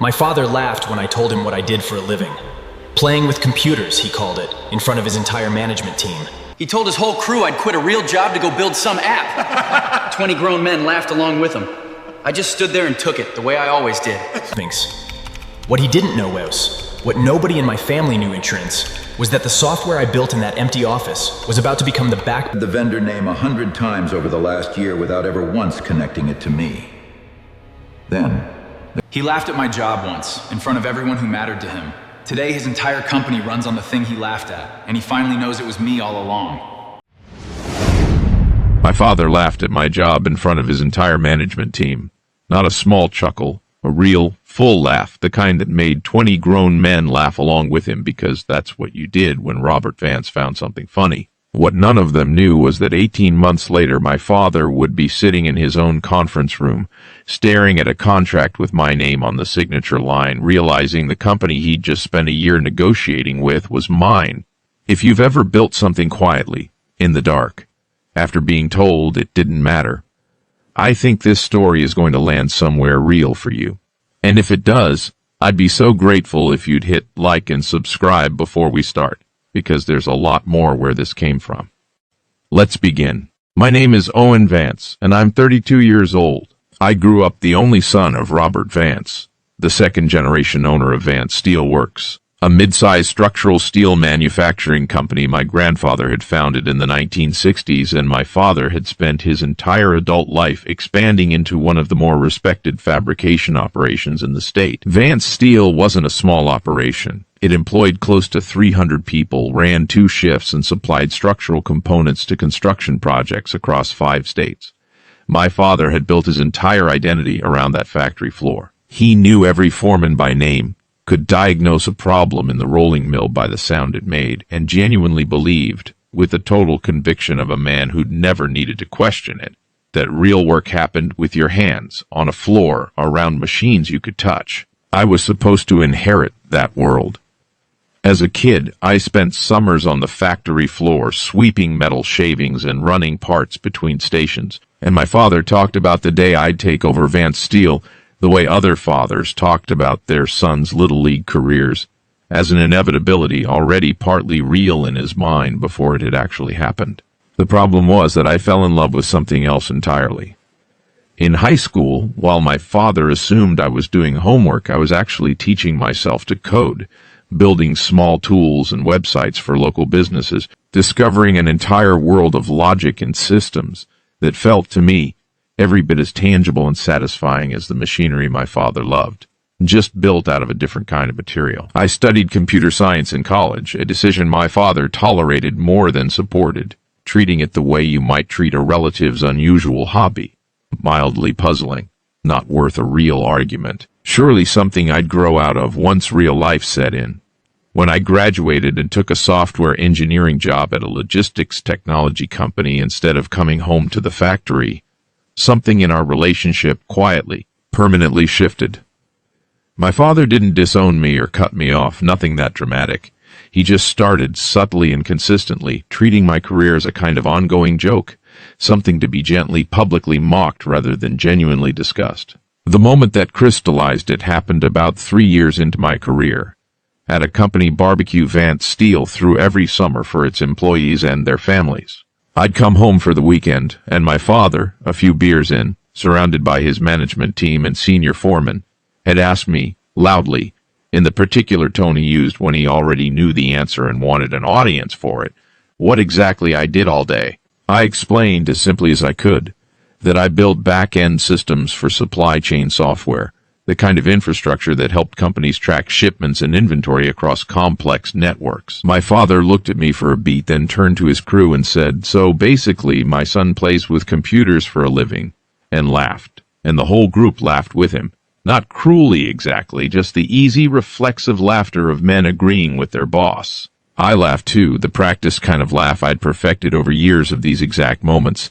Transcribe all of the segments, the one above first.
My father laughed when I told him what I did for a living. Playing with computers, he called it, in front of his entire management team. He told his whole crew I'd quit a real job to go build some app. 20 grown men laughed along with him. I just stood there and took it, the way I always did. Thinks. What he didn't know was, what nobody in my family knew in Trins, was that the software I built in that empty office was about to become the back... The vendor name 100 times over the last year without ever once connecting it to me. Then... He laughed at my job once, in front of everyone who mattered to him. Today, his entire company runs on the thing he laughed at, and he finally knows it was me all along. My father laughed at my job in front of his entire management team. Not a small chuckle, a real, full laugh, the kind that made 20 grown men laugh along with him, because that's what you did when Robert Vance found something funny. What none of them knew was that 18 months later my father would be sitting in his own conference room, staring at a contract with my name on the signature line, realizing the company he'd just spent a year negotiating with was mine. If you've ever built something quietly, in the dark, after being told it didn't matter, I think this story is going to land somewhere real for you. And if it does, I'd be so grateful if you'd hit like and subscribe before we start, because there's a lot more where this came from. Let's begin. My name is Owen Vance, and I'm 32 years old. I grew up the only son of Robert Vance, the second-generation owner of Vance Steel Works, a mid-sized structural steel manufacturing company my grandfather had founded in the 1960s, and my father had spent his entire adult life expanding into one of the more respected fabrication operations in the state. Vance Steel wasn't a small operation. It employed close to 300 people, ran 2 shifts, and supplied structural components to construction projects across 5 states. My father had built his entire identity around that factory floor. He knew every foreman by name, could diagnose a problem in the rolling mill by the sound it made, and genuinely believed, with the total conviction of a man who'd never needed to question it, that real work happened with your hands, on a floor, around machines you could touch. I was supposed to inherit that world. As a kid, I spent summers on the factory floor, sweeping metal shavings and running parts between stations, and my father talked about the day I'd take over Vance Steel the way other fathers talked about their sons' Little League careers, as an inevitability already partly real in his mind before it had actually happened. The problem was that I fell in love with something else entirely. In high school, while my father assumed I was doing homework, I was actually teaching myself to code, building small tools and websites for local businesses, discovering an entire world of logic and systems that felt to me every bit as tangible and satisfying as the machinery my father loved, just built out of a different kind of material. I studied computer science in college, a decision my father tolerated more than supported, treating it the way you might treat a relative's unusual hobby. Mildly puzzling, not worth a real argument. Surely something I'd grow out of once real life set in. When I graduated and took a software engineering job at a logistics technology company instead of coming home to the factory, something in our relationship quietly, permanently shifted. My father didn't disown me or cut me off, nothing that dramatic. He just started, subtly and consistently, treating my career as a kind of ongoing joke, something to be gently, publicly mocked rather than genuinely discussed. The moment that crystallized it happened about 3 years into my career. At a company barbecue Vance Steel threw every summer for its employees and their families. I'd come home for the weekend, and my father, a few beers in, surrounded by his management team and senior foreman, had asked me, loudly, in the particular tone he used when he already knew the answer and wanted an audience for it, what exactly I did all day. I explained as simply as I could that I built back-end systems for supply chain software, the kind of infrastructure that helped companies track shipments and inventory across complex networks. My father looked at me for a beat, then turned to his crew and said, "So basically, my son plays with computers for a living," and laughed. And the whole group laughed with him. Not cruelly exactly, just the easy, reflexive laughter of men agreeing with their boss. I laughed too, the practiced kind of laugh I'd perfected over years of these exact moments,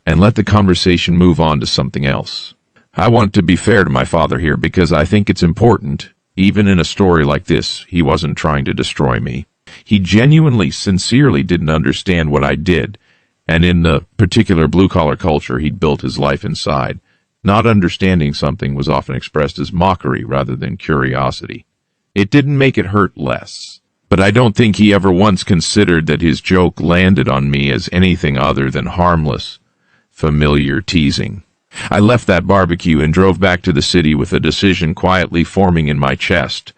and let the conversation move on to something else. I want to be fair to my father here because I think it's important. Even in a story like this, he wasn't trying to destroy me. He genuinely, sincerely didn't understand what I did, and in the particular blue-collar culture he'd built his life inside, Not understanding something was often expressed as mockery rather than curiosity. It didn't make it hurt less. But I don't think he ever once considered that his joke landed on me as anything other than harmless, familiar teasing. I left that barbecue and drove back to the city with a decision quietly forming in my chest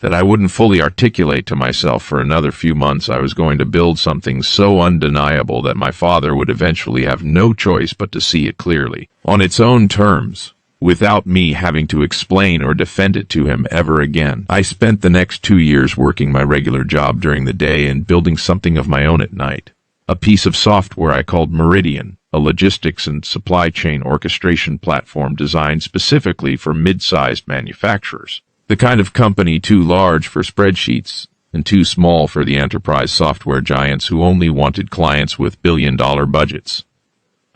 that I wouldn't fully articulate to myself for another few months. I was going to build something so undeniable that my father would eventually have no choice but to see it clearly, on its own terms, without me having to explain or defend it to him ever again. I spent the next 2 years working my regular job during the day and building something of my own at night. A piece of software I called Meridian, a logistics and supply chain orchestration platform designed specifically for mid-sized manufacturers. The kind of company too large for spreadsheets and too small for the enterprise software giants who only wanted clients with billion-dollar budgets.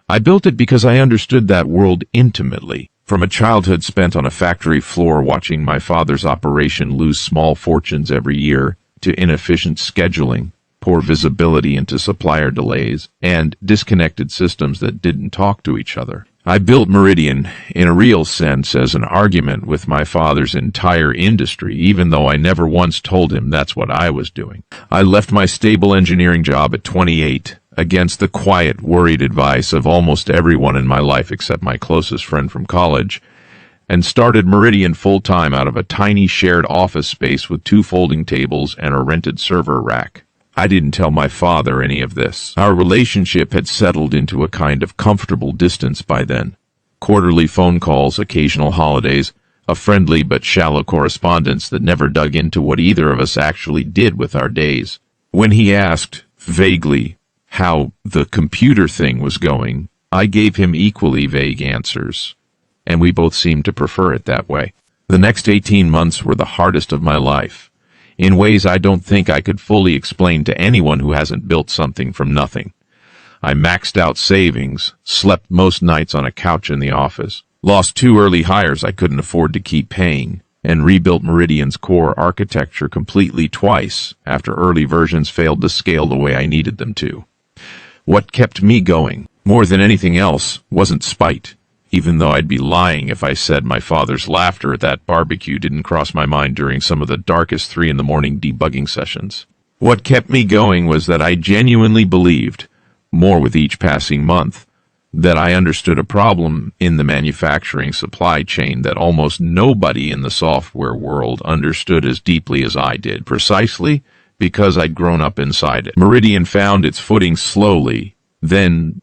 I built it because I understood that world intimately, from a childhood spent on a factory floor watching my father's operation lose small fortunes every year, to inefficient scheduling, poor visibility into supplier delays, and disconnected systems that didn't talk to each other. I built Meridian, in a real sense, as an argument with my father's entire industry, even though I never once told him that's what I was doing. I left my stable engineering job at 28, against the quiet, worried advice of almost everyone in my life except my closest friend from college, and started Meridian full-time out of a tiny shared office space with 2 folding tables and a rented server rack. I didn't tell my father any of this. Our relationship had settled into a kind of comfortable distance by then. Quarterly phone calls, occasional holidays, a friendly but shallow correspondence that never dug into what either of us actually did with our days. When he asked, vaguely, how the computer thing was going, I gave him equally vague answers, and we both seemed to prefer it that way. The next 18 months were the hardest of my life, in ways I don't think I could fully explain to anyone who hasn't built something from nothing. I maxed out savings, slept most nights on a couch in the office, lost 2 early hires I couldn't afford to keep paying, and rebuilt Meridian's core architecture completely twice after early versions failed to scale the way I needed them to. What kept me going, more than anything else, wasn't spite, even though I'd be lying if I said my father's laughter at that barbecue didn't cross my mind during some of the darkest 3 a.m. debugging sessions. What kept me going was that I genuinely believed, more with each passing month, that I understood a problem in the manufacturing supply chain that almost nobody in the software world understood as deeply as I did, precisely because I'd grown up inside it. Meridian found its footing slowly, then,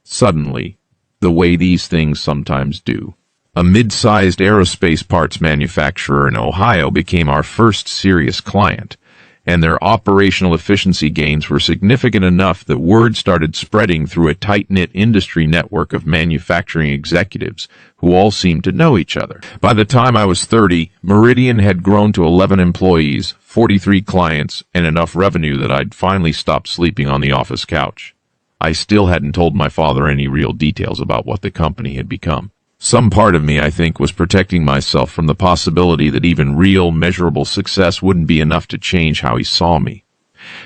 suddenly, the way these things sometimes do. A mid-sized aerospace parts manufacturer in Ohio became our first serious client, and their operational efficiency gains were significant enough that word started spreading through a tight-knit industry network of manufacturing executives who all seemed to know each other. By the time I was 30, Meridian had grown to 11 employees, 43 clients, and enough revenue that I'd finally stopped sleeping on the office couch. I still hadn't told my father any real details about what the company had become. Some part of me, I think, was protecting myself from the possibility that even real, measurable success wouldn't be enough to change how he saw me.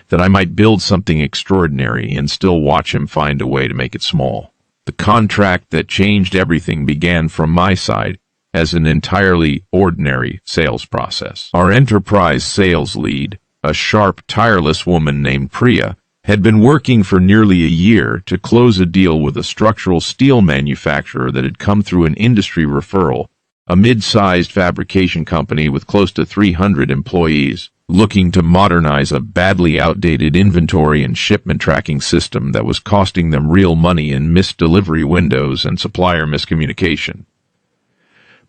That I might build something extraordinary and still watch him find a way to make it small. The contract that changed everything began from my side as an entirely ordinary sales process. Our enterprise sales lead, a sharp, tireless woman named Priya, had been working for nearly a year to close a deal with a structural steel manufacturer that had come through an industry referral, a mid-sized fabrication company with close to 300 employees, looking to modernize a badly outdated inventory and shipment tracking system that was costing them real money in missed delivery windows and supplier miscommunication.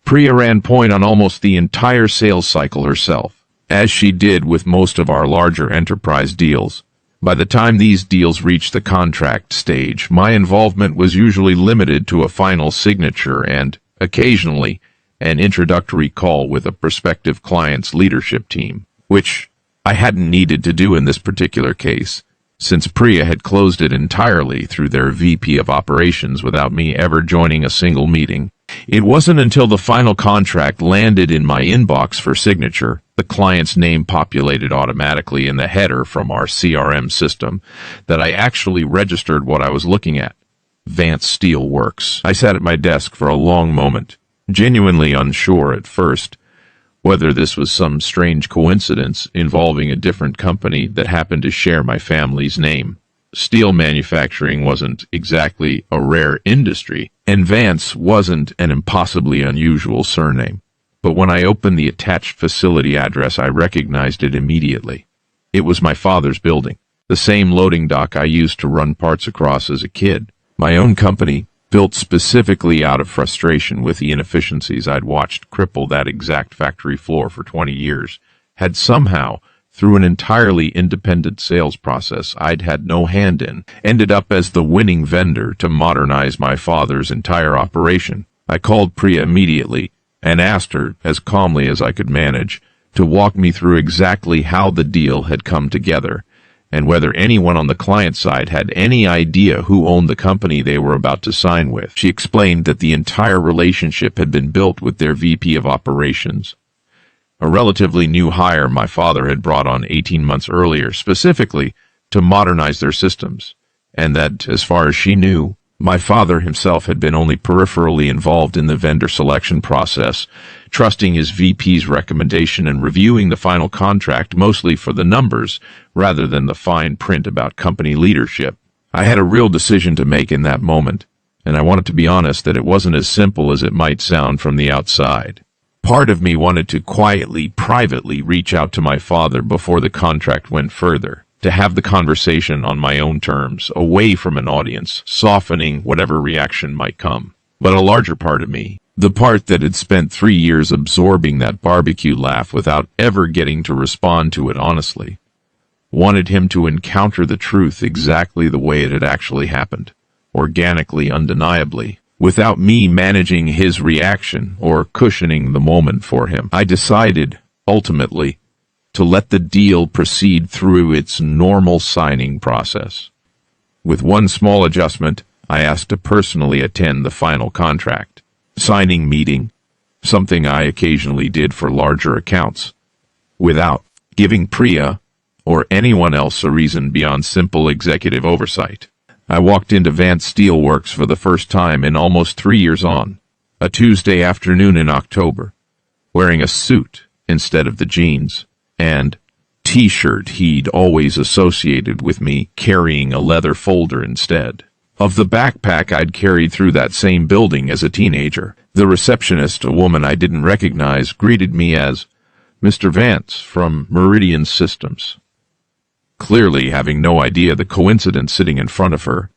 Priya ran point on almost the entire sales cycle herself, as she did with most of our larger enterprise deals. By the time these deals reached the contract stage, my involvement was usually limited to a final signature and, occasionally, an introductory call with a prospective client's leadership team, which I hadn't needed to do in this particular case, since Priya had closed it entirely through their VP of operations without me ever joining a single meeting. It wasn't until the final contract landed in my inbox for signature, the client's name populated automatically in the header from our CRM system, that I actually registered what I was looking at. Vance Steel Works. I sat at my desk for a long moment, genuinely unsure at first whether this was some strange coincidence involving a different company that happened to share my family's name. Steel manufacturing wasn't exactly a rare industry, and Vance wasn't an impossibly unusual surname. But when I opened the attached facility address, I recognized it immediately. It was my father's building, the same loading dock I used to run parts across as a kid. My own company, built specifically out of frustration with the inefficiencies I'd watched cripple that exact factory floor for 20 years, had somehow, through an entirely independent sales process I'd had no hand in, ended up as the winning vendor to modernize my father's entire operation. I called Priya immediately and asked her, as calmly as I could manage, to walk me through exactly how the deal had come together, and whether anyone on the client side had any idea who owned the company they were about to sign with. She explained that the entire relationship had been built with their VP of operations, a relatively new hire my father had brought on 18 months earlier, specifically to modernize their systems, and that, as far as she knew, my father himself had been only peripherally involved in the vendor selection process, trusting his VP's recommendation and reviewing the final contract mostly for the numbers rather than the fine print about company leadership. I had a real decision to make in that moment, and I wanted to be honest that it wasn't as simple as it might sound from the outside. Part of me wanted to quietly, privately reach out to my father before the contract went further, to have the conversation on my own terms, away from an audience, softening whatever reaction might come. But a larger part of me, the part that had spent 3 years absorbing that barbecue laugh without ever getting to respond to it honestly, wanted him to encounter the truth exactly the way it had actually happened, organically, undeniably, without me managing his reaction or cushioning the moment for him. I decided, ultimately, to let the deal proceed through its normal signing process. With one small adjustment, I asked to personally attend the final contract signing meeting, something I occasionally did for larger accounts, without giving Priya or anyone else a reason beyond simple executive oversight. I walked into Vance Steel Works for the first time in almost 3 years on, a Tuesday afternoon in October, wearing a suit instead of the jeans and T-shirt he'd always associated with me carrying a leather folder instead of the backpack I'd carried through that same building as a teenager. The receptionist, a woman I didn't recognize, greeted me as Mr. Vance from Meridian Systems, clearly having no idea the coincidence sitting in front of her,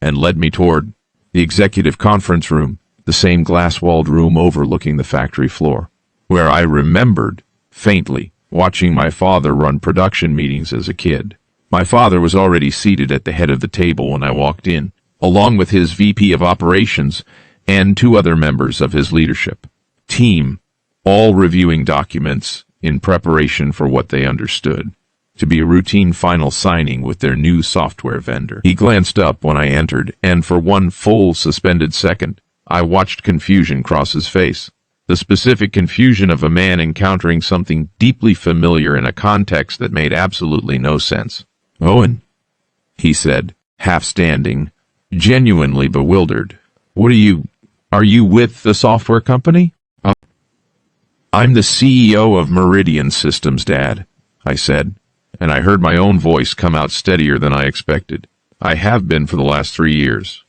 and led me toward the executive conference room, the same glass-walled room overlooking the factory floor, where I remembered, faintly, watching my father run production meetings as a kid. My father was already seated at the head of the table when I walked in, along with his VP of operations and 2 other members of his leadership team, all reviewing documents in preparation for what they understood to be a routine final signing with their new software vendor. He glanced up when I entered, and for one full suspended second, I watched confusion cross his face. The specific confusion of a man encountering something deeply familiar in a context that made absolutely no sense. "Owen," he said, half standing, genuinely bewildered. Are you with the software company?" "I'm the CEO of Meridian Systems, Dad," I said, and I heard my own voice come out steadier than I expected. "I have been for the last 3 years.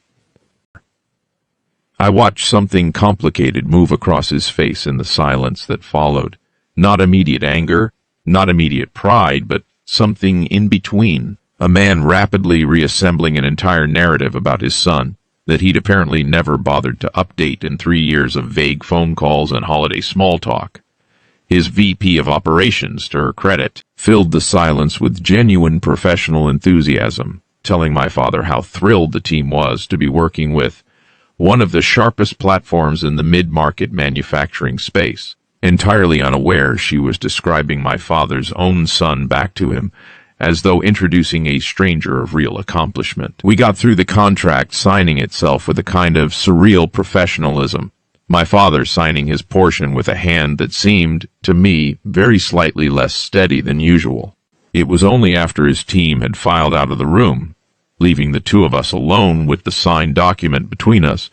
I watched something complicated move across his face in the silence that followed. Not immediate anger, not immediate pride, but something in between. A man rapidly reassembling an entire narrative about his son that he'd apparently never bothered to update in 3 years of vague phone calls and holiday small talk. His VP of operations, to her credit, filled the silence with genuine professional enthusiasm, telling my father how thrilled the team was to be working with one of the sharpest platforms in the mid-market manufacturing space, entirely unaware she was describing my father's own son back to him, as though introducing a stranger of real accomplishment. We got through the contract signing itself with a kind of surreal professionalism, my father signing his portion with a hand that seemed, to me, very slightly less steady than usual. It was only after his team had filed out of the room, leaving the two of us alone with the signed document between us,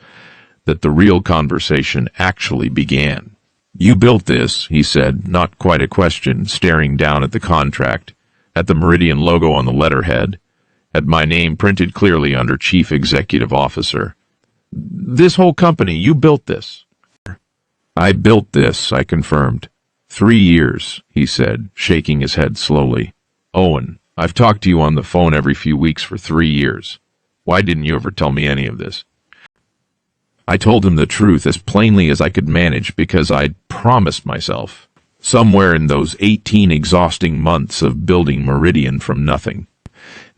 that the real conversation actually began. "You built this," he said, not quite a question, staring down at the contract, at the Meridian logo on the letterhead, at my name printed clearly under Chief Executive Officer. "This whole company, you built this." "I built this," I confirmed. 3 years, he said, shaking his head slowly. "Owen, I've talked to you on the phone every few weeks for 3 years. Why didn't you ever tell me any of this?" I told him the truth as plainly as I could manage because I'd promised myself, somewhere in those 18 exhausting months of building Meridian from nothing,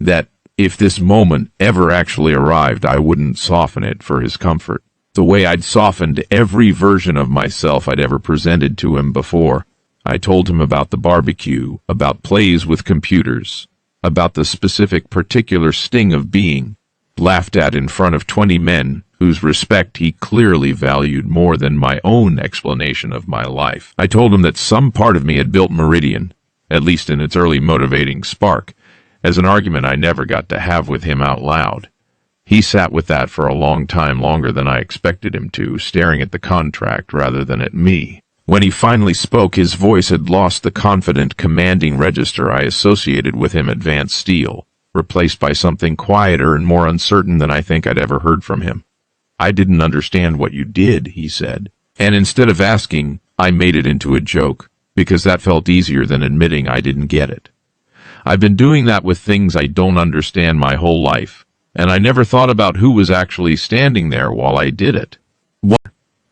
that if this moment ever actually arrived, I wouldn't soften it for his comfort, the way I'd softened every version of myself I'd ever presented to him before. I told him about the barbecue, about plays with computers, about the specific particular sting of being laughed at in front of 20 men whose respect he clearly valued more than my own explanation of my life. I told him that some part of me had built Meridian, at least in its early motivating spark, as an argument I never got to have with him out loud. He sat with that for a long time, longer than I expected him to, staring at the contract rather than at me. When he finally spoke, his voice had lost the confident, commanding register I associated with him at Vance Steel, replaced by something quieter and more uncertain than I think I'd ever heard from him. "I didn't understand what you did," he said. And instead of asking, I made it into a joke, because that felt easier than admitting I didn't get it. I've been doing that with things I don't understand my whole life, and I never thought about who was actually standing there while I did it.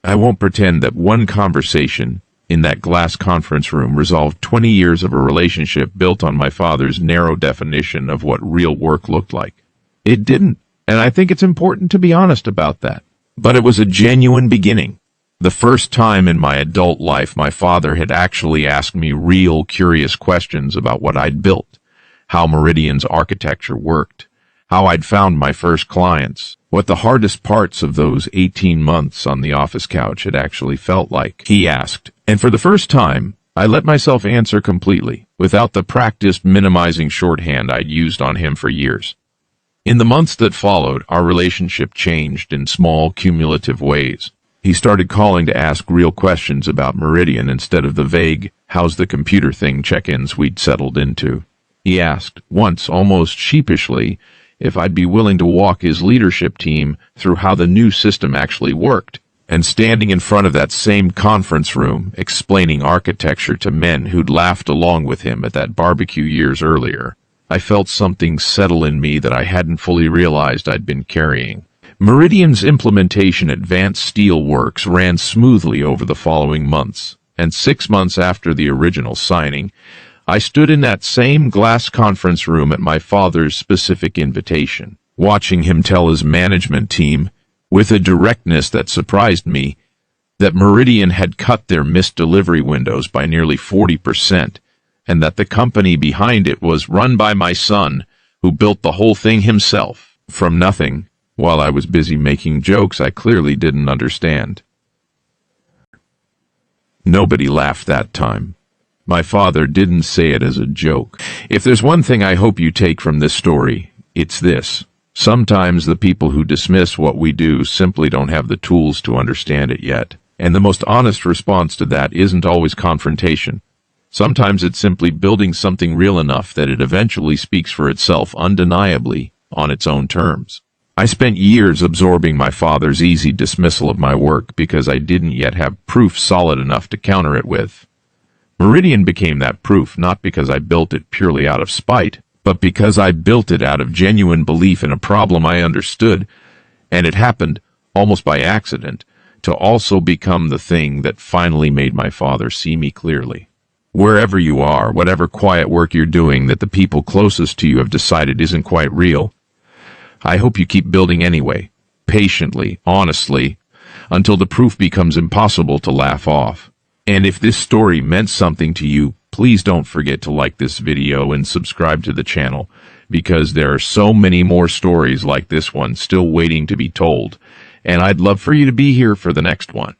I won't pretend that one conversation in that glass conference room resolved 20 years of a relationship built on my father's narrow definition of what real work looked like. It didn't, and I think it's important to be honest about that. But it was a genuine beginning. The first time in my adult life my father had actually asked me real, curious questions about what I'd built, how Meridian's architecture worked, how I'd found my first clients, what the hardest parts of those 18 months on the office couch had actually felt like, he asked. And for the first time, I let myself answer completely, without the practiced minimizing shorthand I'd used on him for years. In the months that followed, our relationship changed in small, cumulative ways. He started calling to ask real questions about Meridian instead of the vague, "how's the computer thing" check-ins we'd settled into. He asked, once almost sheepishly, if I'd be willing to walk his leadership team through how the new system actually worked. And standing in front of that same conference room, explaining architecture to men who'd laughed along with him at that barbecue years earlier, I felt something settle in me that I hadn't fully realized I'd been carrying. Meridian's implementation at Vance Steel Works ran smoothly over the following months, and 6 months after the original signing, I stood in that same glass conference room at my father's specific invitation, watching him tell his management team, with a directness that surprised me, that Meridian had cut their missed delivery windows by nearly 40%, and that the company behind it was run by my son, who built the whole thing himself, from nothing, while I was busy making jokes I clearly didn't understand. Nobody laughed that time. My father didn't say it as a joke. If there's one thing I hope you take from this story, it's this. Sometimes the people who dismiss what we do simply don't have the tools to understand it yet. And the most honest response to that isn't always confrontation. Sometimes it's simply building something real enough that it eventually speaks for itself undeniably on its own terms. I spent years absorbing my father's easy dismissal of my work because I didn't yet have proof solid enough to counter it with. Meridian became that proof not because I built it purely out of spite, but because I built it out of genuine belief in a problem I understood, and it happened, almost by accident, to also become the thing that finally made my father see me clearly. Wherever you are, whatever quiet work you're doing that the people closest to you have decided isn't quite real, I hope you keep building anyway, patiently, honestly, until the proof becomes impossible to laugh off. And if this story meant something to you, please don't forget to like this video and subscribe to the channel, because there are so many more stories like this one still waiting to be told, and I'd love for you to be here for the next one.